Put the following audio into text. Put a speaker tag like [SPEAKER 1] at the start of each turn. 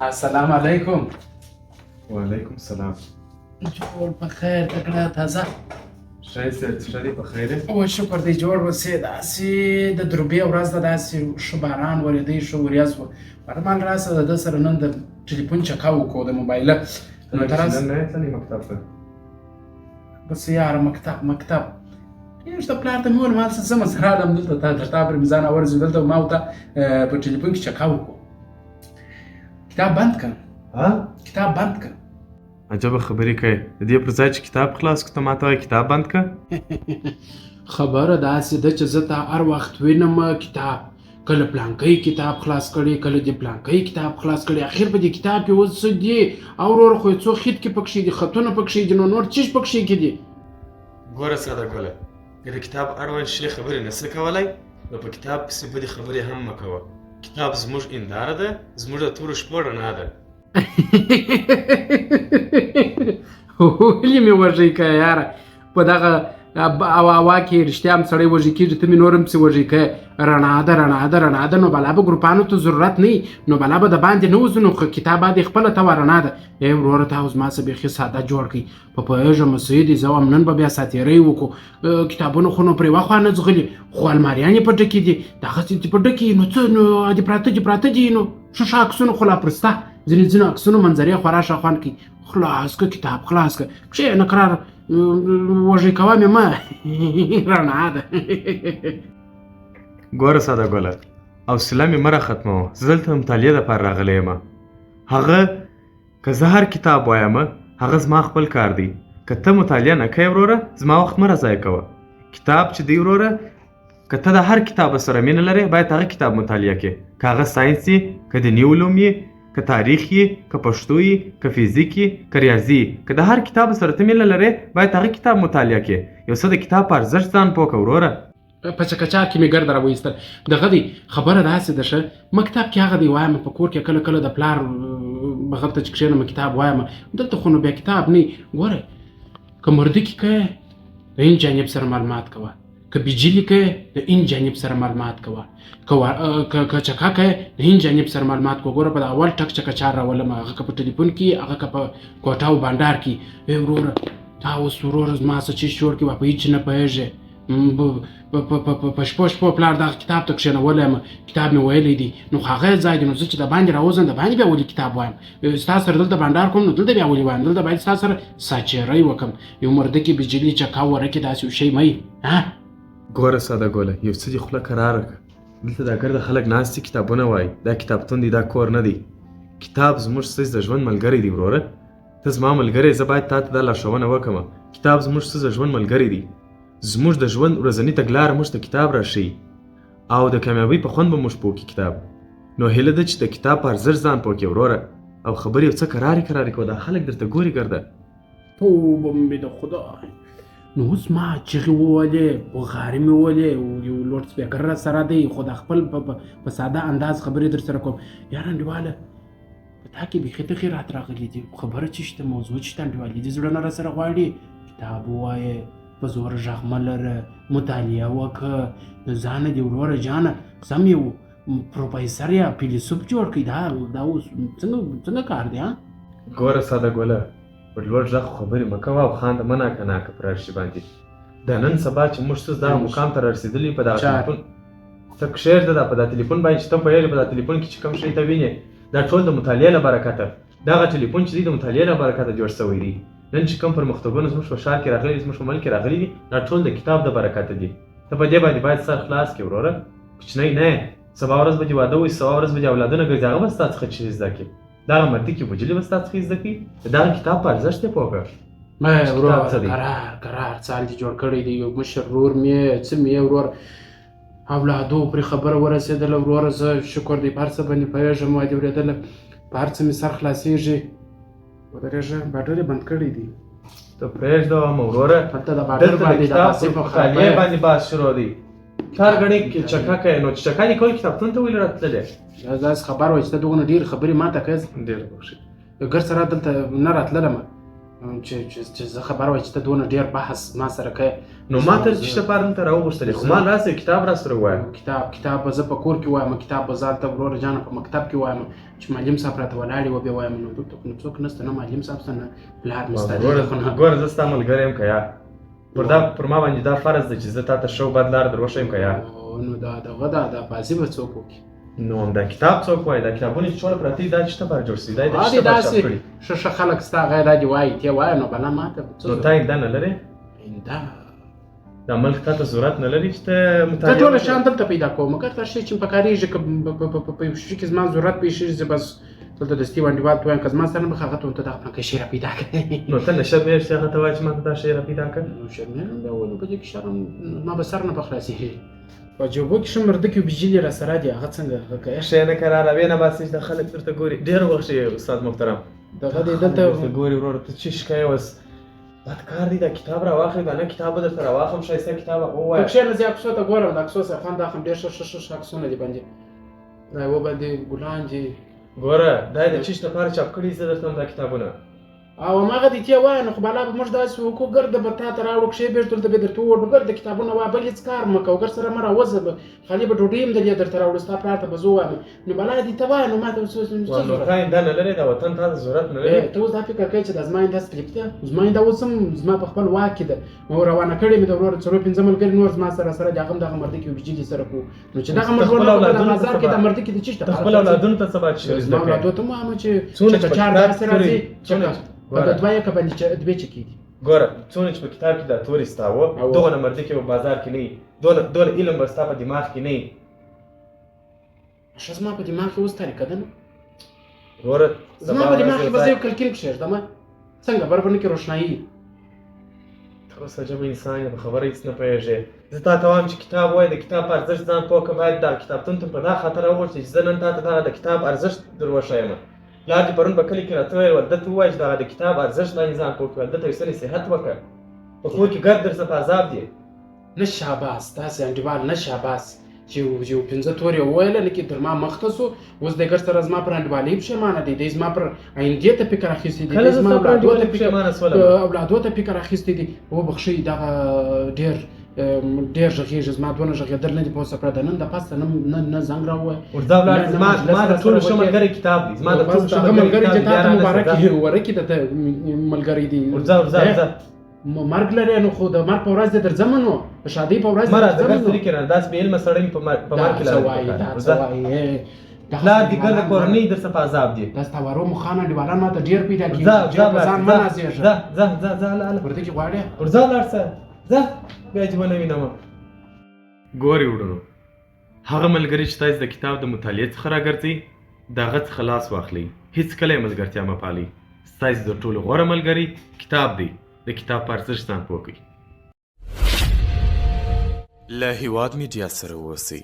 [SPEAKER 1] السلام علیکم.
[SPEAKER 2] وعلیکم السلام.
[SPEAKER 1] جوړ په خیر تکړه تازه.
[SPEAKER 2] ښه دی په خیر یې؟
[SPEAKER 1] او شکر دی جوړ اوسې. داسې د دروبې ورځ ده، داسې ښه باران ورېدی، ښه وریځ وه. فرمان راسه د ده سره نن د ټلیفون چکه وکړو د موبایله. نو ته راسه.
[SPEAKER 2] نن نه یې تللی مکتب ته؟
[SPEAKER 1] بس یاره مکتب پرېږده پلار ته مې وویل ما څه ځمه زه رالم دلته تا پر مې ځان اورځي دلته ما ورته په ټلیفون کې چکه وکړو. کتاب بند کړه. کتاب بند کړه.
[SPEAKER 2] عجبه خبرې کوې. د دې پر ځای چې کتاب خلاص کړو ته ما ته وایې کتاب بند کړه.
[SPEAKER 1] خبره داسې ده چې زه ته هر وخت وینم کتاب، کله پلانکی کتاب خلاص کړي، کله دې پلانکی کتاب خلاص کړي. اخر په دې کتاب کې اوس څه دي؟ او ورور خو یې څو خط کې پکښې دي، خطونه پکښې دي، نو نور څه پکښې کې دي؟
[SPEAKER 2] ګوره ساده ګله، که د کتاب اړوند ښې خبرې نه څه کولی نو په کتاب پسې بدې خبرې هم مه کوه. کتاب زموږ هنداره ده، زموږ د تورو شپو رڼا ده.
[SPEAKER 1] ولې مې وږی که یاره په دغه هوا کې رښتیا هم سړی وږی کېږي، ته مې نور هم پسې وږی که. رڼا ده نو بلا به ګروپانو ته ضرورت نه وي، نو بلا به د باندې نه وځو، نو کتاب باید خپله ته وه رڼا ده. ای وروره تا اوس ما څه بیخي ساده جوړ کړي. په پوهېږم سیدي زه وایم نن به بیا ساتېرۍ وکړو. کتابونه خو نو پرې وخوا نه ځغلي، خو الماریان یې په ډکې دي، دغسې دې په ډکې نو څه نو دې پراته دي نو ښه عکسونه خو لا پرسته، ځینې عکسونو منظرې خورا ښه خوند کوي. خلاص که کتاب خلاص که کښېنه قرار وږی کوه مې مه. رڼا ده.
[SPEAKER 2] ګوره ساده ګله، حوصله مې مه راختموه. زه دلته مطالعې دپاره راغلی یم. هغه که زه هر کتاب وایم هغه زما خپل کار دی. که ته مطالعه نه کوې وروره زما وخت مه راضایع کوه. کتاب چې دی وروره، که ته د هر کتاب سره مینه لرې باید هغه کتاب مطالعه کړې، که هغه ساینس یي، که دیني علوم یي، که تاریخ یي، که پښتو یي، که فیزیک یي، که ریاضي یي. که د هر کتاب سره ته مینه لرې باید هغه کتاب مطالعه کړې. یو څه د کتاب په ارزښت ځان پوه کړه وروره.
[SPEAKER 1] په چکچا کې مې ګرده راوایستل. دغه دی خبره داسې ده ښه مکتب کې هغه دی وایم په کور کې کله د پلار بغل ته چې کښېنم کتاب وایم. دلته خو نو بیا کتاب نه. ګوره که مردکي کوې د این جانب سره معلومات کوه، که بجلي کوې د این جانب سره معلومات کوه، که چکا کوې د این جانب سره معلومات کوه. ګوره په د اول ټک چکچار راولم، هغه که په ټلیفون کې، هغه که په کوټه او بانډار کې. ای وروره تا اوس وروره زما څه چیز جوړ کړي په هېڅ نه پوهېږې. په شپو پلار دغه کتاب ته کښېنولی یم، کتاب مې ویلی دی، نو هغه ځای دی، نو زه چې د باندې راوځم د باندې بیا ولې کتاب وایم. ستا سره دلته بانډار کوم نو دلته بیا ولې وایم، دلته باید ستا سره ساچېرۍ وکړم. یو مردکې بجلي چکه ورکې داسې یو شی مه یي.
[SPEAKER 2] ګوره ساده ګوله، یو څه دې خوله کراره کړه. دلته دا ګرده خلک ناست دي کتابونه وایي. دا کتابتون دی، دا کور نه دی. کتاب زموږ څه د ژوند ملګری دی وروره. ته زما ملګری، زه باید تا ته دا لارښوونه وکړم. کتاب زموږ څه د ژوند ملګری دی. زموږ د ژوند ورځني تګلاره موږ ته کتاب راښیي، او د کامیابۍ په خوند به موږ پوه کړي کتاب. نو هیله ده چې د کتاب په ارزښت ځان پوه کړې وروره، او خبرې یو څه کرارې کوه. دا خلک درته ګوري ګرده.
[SPEAKER 1] توبه مې د خدای. نو اوس ما چغې وولې، بغارې مې وولې، یو لوډ سپیکر را سره دی، خو د خپل په ساده انداز خبرې در سره کوم. یاره انډیواله په تا کې بیخي ته خیرات راغلی دی. خبره چې شته، موضوع چې شته، انډیوالي دې زړه نه را سره غواړي. کتاب ووایې، په زور غږ مه لره، مطالعه وکړه، د ځانه دې وروره جانه سم یو پروفیسر یا فیلسوف جوړ کړي. دا اوس څنګه کار دی؟
[SPEAKER 2] ګوره ساده ګوله، په لوړ غږ خبرې مه کوه او خانده مه ناکه پر هر شي باندې. د نن سبا چې موږ څه دغه مقام ته رارسېدلي په دغه تلیفون ته کښېږده، دا په دا تلیفون باندې چې ته پوهېږې په دا تلیفون کې چې کوم شی ته وینې دا ټول د مطالعې له برکته. دغه تلیفون چې دی د مطالعې له برکته جوړ شوی دی. نن چې کوم پرمختګونه زموږ په ښار کې راغلي دي، زموږ په ملک کې راغلي دي، دا ټول د کتاب د برکته دي. ته په دې باندې باید سر خلاص کړې وروره. کوچنی نه یې، سبا ورځ به دې واده وشي، سبا ورځ به دې اولادونه ګرځي، هغه به ستا څخه څه زده کړي. دغه مردکې بجلې به ستا څخه زده کړي. د دغه کتاب په ارزښت یې پوه کړه.
[SPEAKER 1] وروره قرار څال دې جوړ کړی دی. یو مشر ورور مې څه مې ورور اولادو پرې خبره ورسېدله. وروره زه شکر دی په هر څه باندې پوهېږم، ما دې اورېدله، په هر څه مې سر خلاصېږي. ودرېږه باډر یې بند کړی دی.
[SPEAKER 2] ته پرېږده وامه وروره،
[SPEAKER 1] هلته د باډر باندې د
[SPEAKER 2] کتاب په مطالعې باندې بحث شروع دی. هر ګړی چکه کوې، نو چې چکه دې کول کتابتون ته ولې راتللی؟
[SPEAKER 1] داسې خبر وایي چې ته دغونه ډېرې خبرې ما ته کوې.
[SPEAKER 2] ډېره بخښئ.
[SPEAKER 1] ګر سره دلته نه راتللم، چې زه خبر وای چې ته دونه ډېر بحث ما سره کوې
[SPEAKER 2] نو ما ته چې لپاره دلته راوغوښتلې خو ما راسه کتاب راسره ووایه
[SPEAKER 1] کتاب به زه په کور کې وایم کتاب به زه هلته وروره جانه په مکتب کې وایم چې معلم صاحب راته ولاړې وه بیا وایم نو دلته نو څوک نشته نه معلم صاحب شته نه پلار مې ستا
[SPEAKER 2] ګوره زه ستا ملګری یم که یا پر ما باندې دا فرض ده چې زه تا ته ښه بد لاره در وښیم که یا
[SPEAKER 1] نو دا بازي به څوک وکړي
[SPEAKER 2] نو همدا کتاب څوک وایي دا کتابونه چې ټوله پراته دي دا چې ته لپاره جوړ شوي دا یې د څه لپاره چاپ کړي
[SPEAKER 1] ښه خلک ستا غیر دا دې وایي ته وایه نو بلا ماته
[SPEAKER 2] نو تا اینده نه لرې دا ملک تا ته ضرورت نه لري چې ته
[SPEAKER 1] مطالعه زه ټوله شیان دلته پیدا کوم مګر هر شی چې مې پکارېږي که په یو شي کې زما ضرورت پیښېږي زه بس دلته دستي انډیوال ته وایم که زما سره نه به هغه ته ته دغه پلانکه شی راپیدا کړې
[SPEAKER 2] نو ته نشه پېښ چې هغه ته وایي چې ما ته دا شی راپیدا کړه
[SPEAKER 1] نو شرمېږم بیا ولې په دې کې شرم زما به سر نه به خلاصېږي په جوبو کې ښه مردکې بجلي راسره دي هغه څنګه هغه کوې
[SPEAKER 2] ښه نه که راروې نه باسې چې دا خلک درته ګوري ډېر وخت یې استاد محترم
[SPEAKER 1] دغه دی دلته
[SPEAKER 2] درته ګوري وروره ته څه شي کوې اوس بد کار دی دا کتاب راواخلې که نه کتاب به درته راواخلم ښایسته کتاب هغه ووایه
[SPEAKER 1] ته کښېنه زه عکسو ته ګورم د عکسو سره خوند اخلم ډېر ښه عکسونه دي باندې دا یوه باندې ګلان دي
[SPEAKER 2] ګوره دا یې د چیش لپاره چاپ کړي زه درته دا کتابونه
[SPEAKER 1] او هماغه دې ته وایه نو خو بالا به موږ داسې وکړو ګرده به تا ته راوړو کښېبېږو دلته به درته ووایو ګرده کتابونه وایه بل هېڅ کار مه کوه ګر سره مه راوځه به خالي به ډوډۍ هم دلې درته راوړو ستا پلار ته به زه ووایم نو بالا دې ته وایه نو ما ته
[SPEAKER 2] نو تا اینده نه لرې دا وطن تا ته ضرورت نه لري
[SPEAKER 1] ته اوس دا فکر کوې چې دا زما اینده سلیپ ده زما اینده اوس هم زما په خپل واک کې ده نو روانه کړې مې د وروره څلور پنځه ملګري نور زما سره د هغه هم دغه مردکې یو بجلي سره کړو نو چې دغه مردونه په بازار کې دا مردکې د چی شته
[SPEAKER 2] ته خپل اولادونو ته څه باید شي
[SPEAKER 1] زما اولادو ته مو وایم چې چار داسې راځي په دوه یې که باندې دوې چکې دي
[SPEAKER 2] ګوره څونه چې په کتاب کې دا تورې ستا وه دغونه مردکې په بازار کې نه وي دونه علم به ستا په دماغ کې نه وي
[SPEAKER 1] ښه زما په دماغ کې اوس طریقه ده نو
[SPEAKER 2] وروره
[SPEAKER 1] زما په دماغ کې به زه یو کلکین کښېږدمه څنګه بر به نه کې روښنایي
[SPEAKER 2] ته اوس عجبه انسان یې په خبره هېڅ نه پوهېږې زه تا ته وایم چې کتاب وایه د کتاب په ارزښت ځان پوه کړه باید دا کتابتون ته په دا خاطر راوغوښتې چې زه نن تا ته دغه د کتاب ارزښت در وښیم پلار دې پرون په کلي کې راته ویل ده ته ووایه چې دغه د کتاب ارزښت باندې ځان پوه کړه ده ته یو څه نصیحت وکړه په کور کې ګرد درڅه په عذاب دی
[SPEAKER 1] نه شاباس داسې انډیوال نه شاباس چې یو پنځه تورې وویله لکه تر ما مخته سو اوس د ګر سره زما پر انډیوالۍ پښېمانه دی دی زما پر آیندې ته فکر اخیستی دی زما اولادو ته فکر اخیستی دی وبخښئ دغه ډېر غږېږي زما دونه غږېدل نه دي په اوسه کړه د نن د پاسه نه زنګ راووایه
[SPEAKER 2] ورځه ولاړ زما د ټولو ښه ملګری کتاب دی زما د ټولو ښه
[SPEAKER 1] ملګری چې تا ته مبارک ورکې د ملګری دی
[SPEAKER 2] ورځه
[SPEAKER 1] مرګ لري نو خو د مرګ په ورځ دې درځم نو د شادۍ په ورځ
[SPEAKER 2] دې درځم نو مرګ کې داس به علم سړی په مرګ کې
[SPEAKER 1] لري
[SPEAKER 2] پلار دې ګرد کورنۍ درڅه په عذاب دی
[SPEAKER 1] دا ستا وارو مخانه انډیوالان ماته ډېر پیدا کېږي ځان مه نازېږه
[SPEAKER 2] ځه
[SPEAKER 1] ورته کې غواړې
[SPEAKER 2] ورځه ولاړ شه ځه بیا چې به نه وینم ګورې وروڼو هغه ملګري چې تاسې د کتاب د مطالعې څخه راګرځئ د هغه څخه لاس واخلئ هېڅکله یې ملګرتیا مه پالئ ستاسې د ټولو غوره ملګري کتاب دی د کتاب په ارزښت ځان پوه کړئ
[SPEAKER 3] له هېواد میډیا سره اوسئ